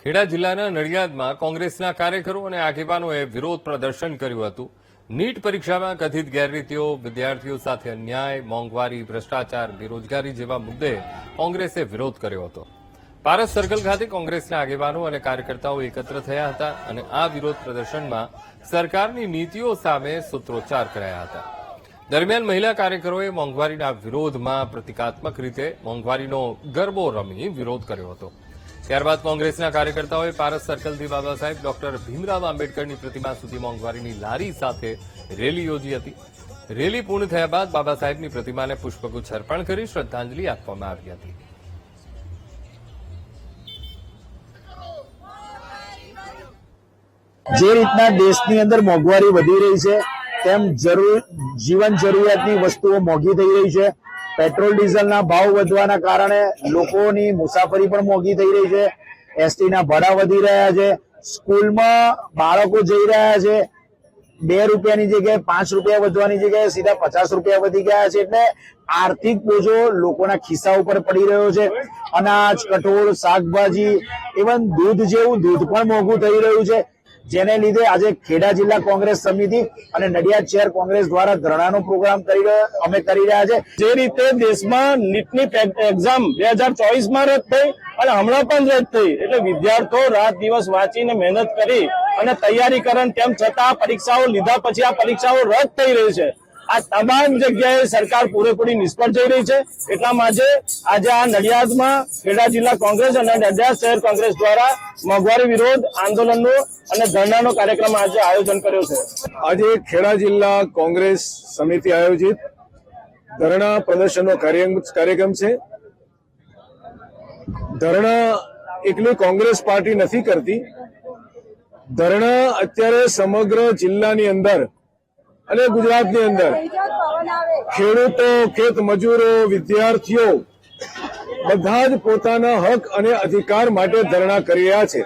ખેડા જિલ્લાના નડિયાદમાં કોંગ્રેસના કાર્યકરો અને આગેવાનોએ વિરોધ પ્રદર્શન કર્યું હતું। નીટ પરીક્ષામાં કથિત ગેરરીતિઓ, વિદ્યાર્થીઓ સાથે અન્યાય, મોંઘવારી, ભ્રષ્ટાચાર, બેરોજગારી જેવા મુદ્દે કોંગ્રેસે વિરોધ કર્યો હતો। પારસ સર્કલ ખાતે કોંગ્રેસના આગેવાનો અને કાર્યકર્તાઓ એકત્ર થયા હતા અને આ વિરોધ પ્રદર્શનમાં સરકારની નીતિઓ સામે સૂત્રોચ્ચાર કર્યા હતા। દરમિયાન મહિલા કાર્યકરોએ મોંઘવારીના વિરોધમાં પ્રતિકાત્મક રીતે મોંઘવારીનો ગરબો રમી વિરોધ કર્યો હતો। ત્યારબાદ કોંગ્રેસના કાર્યકર્તાઓએ પારસ સર્કલથી બાબા સાહેબ ડોક્ટર ભીમરાવ આંબેડકરની પ્રતિમા સુધી મોંઘવારીની લારી સાથે રેલી યોજી હતી। રેલી પૂર્ણ થયા બાદ બાબા સાહેબની પ્રતિમાને પુષ્પગુચ્છ અર્પણ કરી શ્રદ્ધાંજલિ આપવામાં આવી હતી। જે રીતના દેશની અંદર મોંઘવારી વધી રહી છે તેમ જીવન જરૂરિયાતની વસ્તુઓ મોંઘી થઈ રહી છે। પેટ્રોલ ડીઝલના ભાવ વધવાના કારણે લોકોની મુસાફરી પણ મોંઘી થઈ રહી છે। એસટીના ભાડા વધી રહ્યા છે। સ્કૂલમાં બાળકો જઈ રહ્યા છે, 2 રૂપિયાની જગ્યાએ 5 રૂપિયા વધવાની જગ્યાએ સીધા 50 રૂપિયા વધી ગયા છે। એટલે આર્થિક બોજો લોકોના ખિસ્સા ઉપર પડી રહ્યો છે। અનાજ, કઠોળ, શાકભાજી, ઇવન દૂધ જેવું દૂધ પણ મોંઘું થઈ રહ્યું છે, જેને લીધે આજે ખેડા જિલ્લા કોંગ્રેસ સમિતિ અને નડિયાદ શહેર કોંગ્રેસ દ્વારા ધરણાનો પ્રોગ્રામ અમે કરી રહ્યા છે। જે રીતે દેશમાં નીટની એક્ઝામ 2024માં રદ થઈ અને હમણાં પણ રદ થઈ, એટલે વિદ્યાર્થીઓ રાત દિવસ વાંચીને મહેનત કરી અને તૈયારી કરે, તેમ છતાં પરીક્ષાઓ લીધા પછી આ પરીક્ષાઓ રદ થઈ રહી છે। આ તમામ જગ્યાએ સરકાર પૂરેપૂરી નિષ્ફળ જઈ રહી છે। એટલા માટે આજે આ નડિયાદમાં ખેડા જિલ્લા કોંગ્રેસ અને નડિયાદ શહેર કોંગ્રેસ દ્વારા મોંઘવારી વિરોધ આંદોલનનો અને ધરણાનો કાર્યક્રમ આજે આયોજન કર્યો છે। આજે ખેડા જિલ્લા કોંગ્રેસ સમિતિ આયોજિત ધરણા પ્રદર્શનનો કાર્યક્રમ છે। ધરણા એકલી કોંગ્રેસ પાર્ટી નથી કરતી, ધરણા અત્યારે સમગ્ર જિલ્લાની અંદર અને ગુજરાતની અંદર ખેડૂતો, ખેત મજૂરો, વિદ્યાર્થીઓ બધા જ પોતાના હક અને અધિકાર માટે ધરણા કરી રહ્યા છે।